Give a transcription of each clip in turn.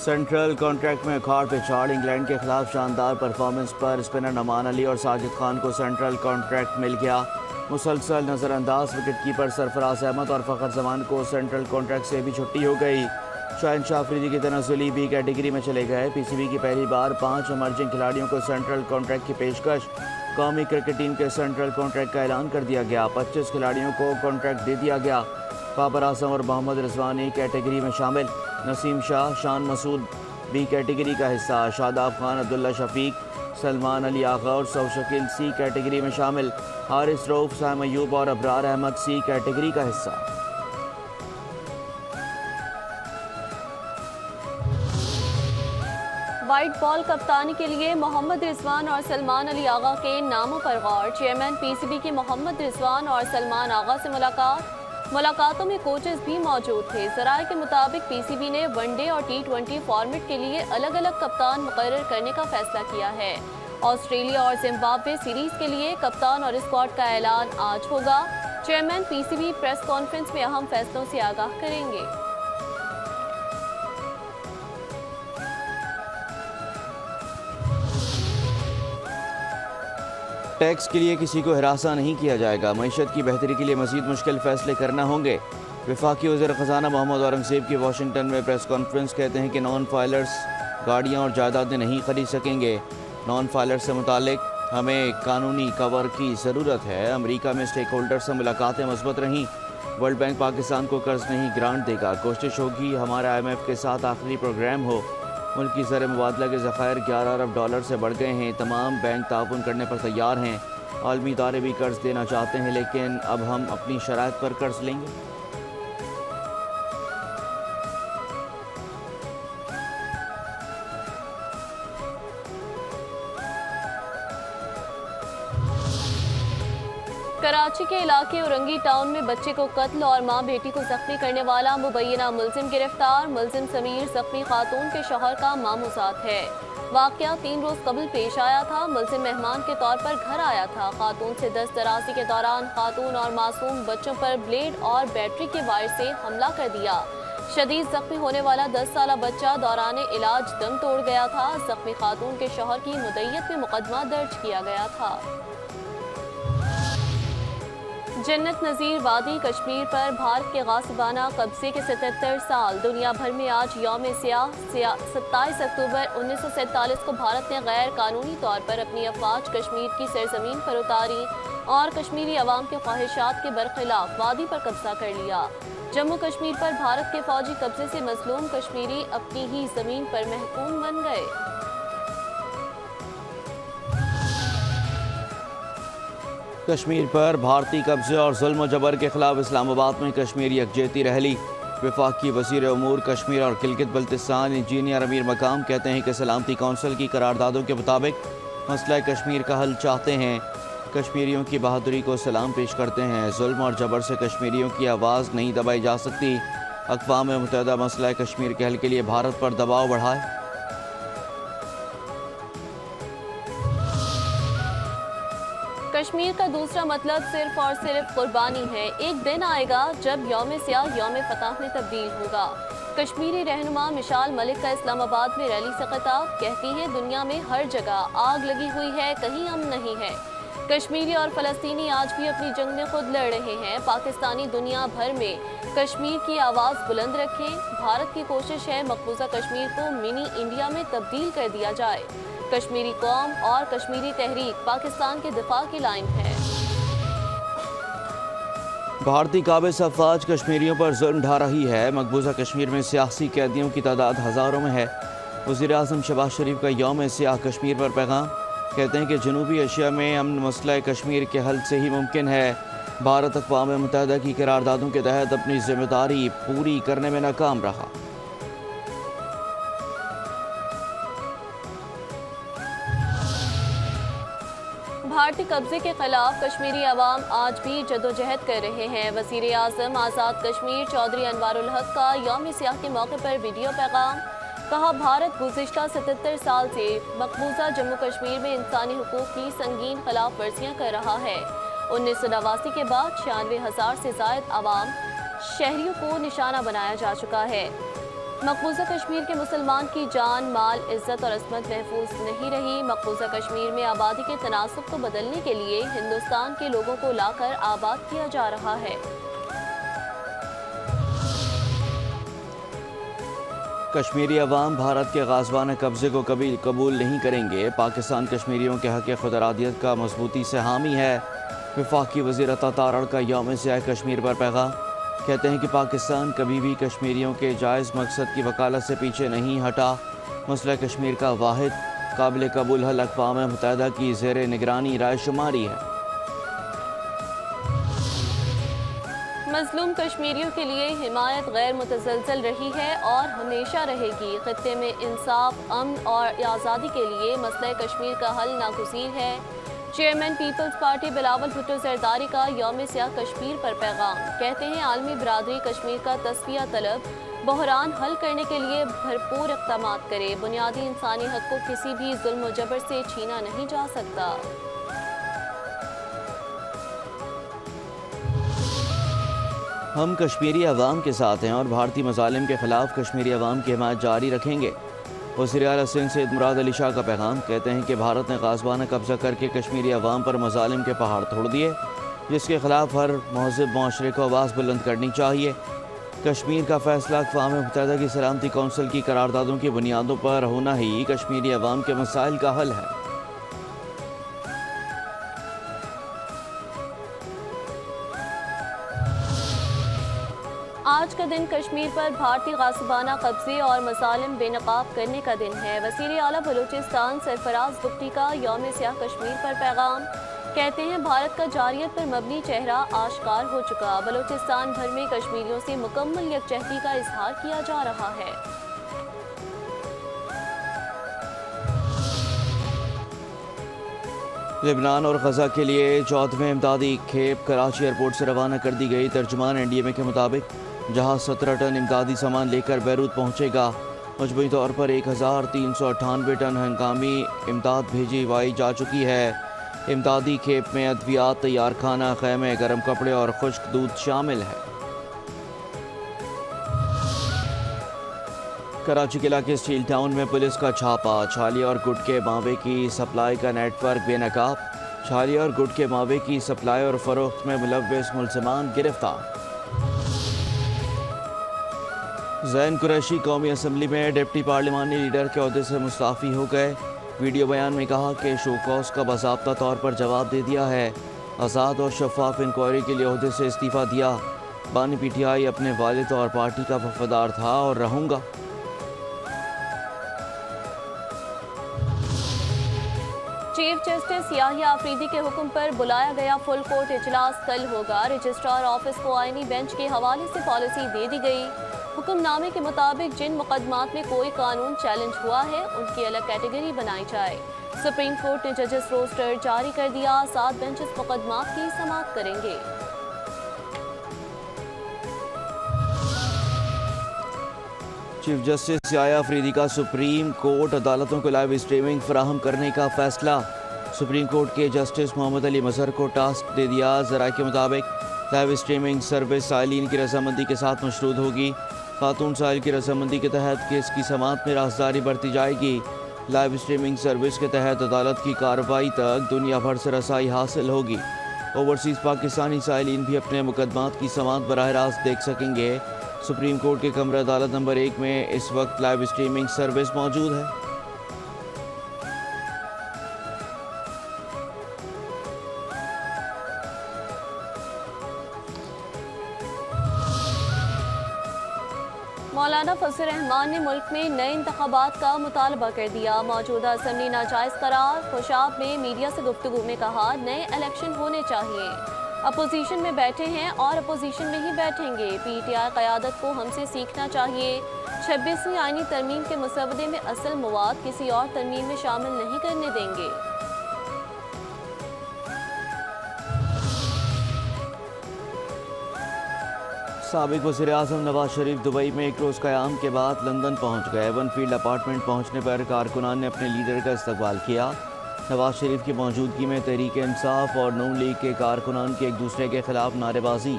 Central contract میں اکھاڑ پچھاڑ، England کے خلاف شاندار پرفارمنس پر اسپنر نعمان علی اور ساجد خان کو سینٹرل کانٹریکٹ مل گیا۔ مسلسل نظر انداز وکٹ کیپر سرفراز احمد اور فخر زمان کو سینٹرل کانٹریکٹ سے بھی چھٹی ہو گئی۔ شاہنشاہ افریدی کی تنزلی بی کیٹیگری میں چلے گئے۔ پی سی بی کی پہلی بار 5 ایمرجنگ کھلاڑیوں کو سینٹرل کانٹریکٹ کی پیشکش۔ قومی کرکٹ ٹیم کے سینٹرل کانٹریکٹ کا اعلان کر دیا گیا۔ 25 کھلاڑیوں کو کانٹریکٹ دے دیا گیا۔ بابر اعظم اور محمد رضوان اے کیٹیگری میں شامل۔ نسیم شاہ، شان مسعود بی کیٹیگری کا حصہ۔ شاداب خان، عبداللہ شفیق، سلمان علی آغا اور سعود شکیل سی کیٹیگری میں شامل۔ حارث رؤف، سائم ایوب اور ابرار احمد سی کیٹیگری کا حصہ۔ وائٹ بال کپتانی کے لیے محمد رضوان اور سلمان علی آغا کے ناموں پر غور۔ چیئرمین پی سی بی کی محمد رضوان اور سلمان آغا سے ملاقاتوں میں کوچز بھی موجود تھے۔ ذرائع کے مطابق پی سی بی نے ون ڈے اور T20 فارمیٹ کے لیے الگ الگ کپتان مقرر کرنے کا فیصلہ کیا ہے۔ آسٹریلیا اور زمبابوے سیریز کے لیے کپتان اور اسکواڈ کا اعلان آج ہوگا۔ Chairman P C B press conference میں اہم فیصلوں سے آگاہ کریں گے۔ ٹیکس کے لیے کسی کو ہراساں نہیں کیا جائے گا۔ معیشت کی بہتری کے لیے مزید مشکل فیصلے کرنا ہوں گے۔ وفاقی وزیر خزانہ محمد اورنگزیب کی واشنگٹن میں پریس کانفرنس۔ کہتے ہیں کہ نان فائلرز گاڑیاں اور جائیدادیں نہیں خرید سکیں گے۔ نان فائلرز سے متعلق ہمیں قانونی کور کی ضرورت ہے۔ امریکہ میں اسٹیک ہولڈر سے ملاقاتیں مثبت رہیں۔ ورلڈ بینک پاکستان کو قرض نہیں گرانٹ دے گا۔ کوشش ہوگی ہمارا IMF کے ساتھ آخری پروگرام ہو۔ ملکی زر مبادلہ کے ذخائر $11 ارب سے بڑھ گئے ہیں۔ تمام بینک تعاون کرنے پر تیار ہیں۔ عالمی ادارے بھی قرض دینا چاہتے ہیں، لیکن اب ہم اپنی شرائط پر قرض لیں گے۔ کراچی کے علاقے اورنگی ٹاؤن میں بچے کو قتل اور ماں بیٹی کو زخمی کرنے والا مبینہ ملزم گرفتار۔ ملزم سمیر زخمی خاتون کے شوہر کا ماموں زاد ہے۔ واقعہ 3 روز قبل پیش آیا تھا۔ ملزم مہمان کے طور پر گھر آیا تھا۔ خاتون سے دست درازی کے دوران خاتون اور معصوم بچوں پر بلیڈ اور بیٹری کے وائر سے حملہ کر دیا۔ شدید زخمی ہونے والا 10 سالہ بچہ دوران علاج دم توڑ گیا تھا۔ زخمی خاتون کے شوہر کی مدعیت میں مقدمہ درج کیا گیا تھا۔ جنت نظیر وادی کشمیر پر بھارت کے غاصبانہ قبضے کے 77 سال۔ دنیا بھر میں آج یوم سیاہ 27 اکتوبر 1947 کو بھارت نے غیر قانونی طور پر اپنی افواج کشمیر کی سرزمین پر اتاری اور کشمیری عوام کے خواہشات کے برخلاف وادی پر قبضہ کر لیا۔ جموں کشمیر پر بھارت کے فوجی قبضے سے مظلوم کشمیری اپنی ہی زمین پر محکوم بن گئے۔ کشمیر پر بھارتی قبضے اور ظلم و جبر کے خلاف اسلام آباد میں کشمیر یکجہتی ریلی۔ وفاقی وزیر امور کشمیر اور گلگت بلتستان انجینئر امیر مقام کہتے ہیں کہ سلامتی کونسل کی قراردادوں کے مطابق مسئلہ کشمیر کا حل چاہتے ہیں۔ کشمیریوں کی بہادری کو سلام پیش کرتے ہیں۔ ظلم اور جبر سے کشمیریوں کی آواز نہیں دبائی جا سکتی۔ اقوام متحدہ مسئلہ کشمیر کے حل کے لیے بھارت پر دباؤ بڑھائے۔ کشمیر کا دوسرا مطلب صرف اور صرف قربانی ہے۔ ایک دن آئے گا جب یوم سیاہ یوم فتح میں تبدیل ہوگا۔ کشمیری رہنما مشال ملک کا اسلام آباد میں ریلی سے خطاب۔ کہتی ہے دنیا میں ہر جگہ آگ لگی ہوئی ہے، کہیں امن نہیں ہے۔ کشمیری اور فلسطینی آج بھی اپنی جنگ میں خود لڑ رہے ہیں۔ پاکستانی دنیا بھر میں کشمیر کی آواز بلند رکھیں۔ بھارت کی کوشش ہے مقبوضہ کشمیر کو منی انڈیا میں تبدیل کر دیا جائے۔ کشمیری قوم اور کشمیری تحریک پاکستان کے دفاع کی لائن ہے۔ بھارتی قابض افواج کشمیریوں پر ظلم ڈھا رہی ہے۔ مقبوضہ کشمیر میں سیاسی قیدیوں کی تعداد ہزاروں میں ہے۔ وزیر اعظم شہباز شریف کا یوم سیاہ کشمیر پر پیغام۔ کہتے ہیں کہ جنوبی ایشیا میں امن مسئلہ کشمیر کے حل سے ہی ممکن ہے۔ بھارت اقوام متحدہ کی قراردادوں کے تحت اپنی ذمہ داری پوری کرنے میں ناکام رہا۔ بھارتی قبضے کے خلاف کشمیری عوام آج بھی جدوجہد کر رہے ہیں۔ وزیر اعظم آزاد کشمیر چودھری انوار الحق کا یوم سیاہ کے موقع پر ویڈیو پیغام۔ کہا بھارت گزشتہ 77 سال سے مقبوضہ جموں کشمیر میں انسانی حقوق کی سنگین خلاف ورزیاں کر رہا ہے۔ 1989 کے بعد 96,000 سے زائد عوام شہریوں کو نشانہ بنایا جا چکا ہے۔ مقبوضہ کشمیر کے مسلمان کی جان، مال، عزت اور عصمت محفوظ نہیں رہی۔ مقبوضہ کشمیر میں آبادی کے تناسب کو بدلنے کے لیے ہندوستان کے لوگوں کو لا کر آباد کیا جا رہا ہے۔ کشمیری عوام بھارت کے غازوانہ قبضے کو کبھی قبول نہیں کریں گے۔ پاکستان کشمیریوں کے حق خود ارادیت کا مضبوطی سے حامی ہے۔ وفاقی وزیر عطا تارڑ کا یوم سیاہ کشمیر پر پیغام۔ کہتے ہیں کہ پاکستان کبھی بھی کشمیریوں کے جائز مقصد کی وکالت سے پیچھے نہیں ہٹا۔ مسئلہ کشمیر کا واحد قابل قبول حل اقوام متحدہ کی زیر نگرانی رائے شماری ہے۔ مظلوم کشمیریوں کے لیے حمایت غیر متزلزل رہی ہے اور ہمیشہ رہے گی۔ خطے میں انصاف، امن اور آزادی کے لیے مسئلہ کشمیر کا حل ناگزیر ہے۔ چیئرمین پیپلز پارٹی بلاول بھٹو زرداری کا یوم سیاہ کشمیر پر پیغام۔ کہتے ہیں عالمی برادری کشمیر کا تصفیہ طلب بحران حل کرنے کے لیے بھرپور اقدامات کرے۔ بنیادی انسانی حق کو کسی بھی ظلم و جبر سے چھینا نہیں جا سکتا۔ ہم کشمیری عوام کے ساتھ ہیں اور بھارتی مظالم کے خلاف کشمیری عوام کی حمایت جاری رکھیں گے۔ وزیر اعلیٰ سندھ سید مراد علی شاہ کا پیغام۔ کہتے ہیں کہ بھارت نے غازوانہ قبضہ کر کے کشمیری عوام پر مظالم کے پہاڑ توڑ دیے، جس کے خلاف ہر مہذب معاشرے کو آواز بلند کرنی چاہیے۔ کشمیر کا فیصلہ اقوام متحدہ کی سلامتی کونسل کی قراردادوں کی بنیادوں پر ہونا ہی کشمیری عوام کے مسائل کا حل ہے۔ آج کا دن کشمیر پر بھارتی غاصبانہ قبضے اور مظالم بے نقاب کرنے کا دن ہے۔ وزیر اعلیٰ بلوچستان سرفراز بگٹی کا یوم سیاہ کشمیر پر پیغام۔ کہتے ہیں بھارت کا جارحیت پر مبنی چہرہ آشکار ہو چکا۔ بلوچستان بھر میں کشمیریوں سے مکمل یکجہتی کا اظہار کیا جا رہا ہے۔ لبنان اور غزہ کے لیے 14ویں امدادی کھیپ کراچی ایئرپورٹ سے روانہ کر دی گئی۔ ترجمان NDMA کے مطابق جہاز 17 ٹن امدادی سامان لے کر بیروت پہنچے گا۔ مجموعی طور پر 1398 ٹن ہنگامی امداد بھیجی جا چکی ہے۔ امدادی کھیپ میں ادویات، تیار کھانا، خیمے، گرم کپڑے اور خشک دودھ شامل ہے۔ کراچی کے علاقے اسٹیل ٹاؤن میں پولیس کا چھاپا۔ چھالیے اور گٹکے ماوے کی سپلائی کا نیٹ ورک بے نقاب۔ چھالیے اور گٹکے ماوے کی سپلائی اور فروخت میں ملوث ملزمان گرفتار۔ زین قریشی قومی اسمبلی میں ڈپٹی پارلیمانی لیڈر کے عہدے سے مستعفی ہو گئے۔ ویڈیو بیان میں کہا کہ شو کاز کا باضابطہ طور پر جواب دے دیا ہے۔ آزاد اور شفاف انکوائری کے لیے عہدے سے استعفیٰ دیا۔ بانی PTI اپنے والد اور پارٹی کا وفادار تھا اور رہوں گا۔ چیف جسٹس یحییٰ آفریدی کے حکم پر بلایا گیا فل کورٹ اجلاس کل ہوگا۔ رجسٹرار آفس کو آئینی بینچ کے حوالے سے پالیسی دے دی گئی۔ حکم نامے کے مطابق جن مقدمات میں کوئی قانون چیلنج ہوا ہے ان کی الگ کیٹیگری بنائی جائے۔ سپریم کورٹ نے ججز روسٹر جاری کر دیا۔ 7 بینچز مقدمات کی سماعت کریں گے۔ چیف جسٹس یحییٰ آفریدی کا سپریم کورٹ عدالتوں کو لائیو اسٹریمنگ فراہم کرنے کا فیصلہ۔ سپریم کورٹ کے جسٹس محمد علی مظہر کو ٹاسک دے دیا۔ ذرائع کے مطابق لائیو اسٹریمنگ سروس سائلین کی رضامندی کے ساتھ مشروط ہوگی۔ خاتون سائل کی رضامندی کے تحت کیس کی سماعت میں رازداری برتی جائے گی۔ لائیو اسٹریمنگ سروس کے تحت عدالت کی کارروائی تک دنیا بھر سے رسائی حاصل ہوگی۔ اوورسیز پاکستانی سائلین بھی اپنے مقدمات کی سماعت براہ راست دیکھ سکیں گے۔ سپریم کورٹ کے کمرہ عدالت نمبر 1 میں اس وقت لائیو اسٹریمنگ سروس موجود ہے۔ مولانا فضل الرحمان نے ملک میں نئے انتخابات کا مطالبہ کر دیا۔ موجودہ اسمبلی ناجائز قرار۔ خوشاب میں میڈیا سے گفتگو میں کہا نئے الیکشن ہونے چاہیے۔ اپوزیشن میں بیٹھے ہیں اور اپوزیشن میں ہی بیٹھیں گے۔ PTI قیادت کو ہم سے سیکھنا چاہیے۔ 26ویں آئینی ترمیم کے مسودے میں اصل مواد کسی اور ترمیم میں شامل نہیں کرنے دیں گے۔ سابق وزیر اعظم نواز شریف دبئی میں ایک روز قیام کے بعد لندن پہنچ گئے۔ ون فیلڈ اپارٹمنٹ پہنچنے پر کارکنان نے اپنے لیڈر کا استقبال کیا۔ نواز شریف کی موجودگی میں تحریک انصاف اور نون لیگ کے کارکنان کی ایک دوسرے کے خلاف نعرے بازی۔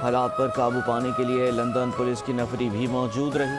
حالات پر قابو پانے کے لیے لندن پولیس کی نفری بھی موجود رہی۔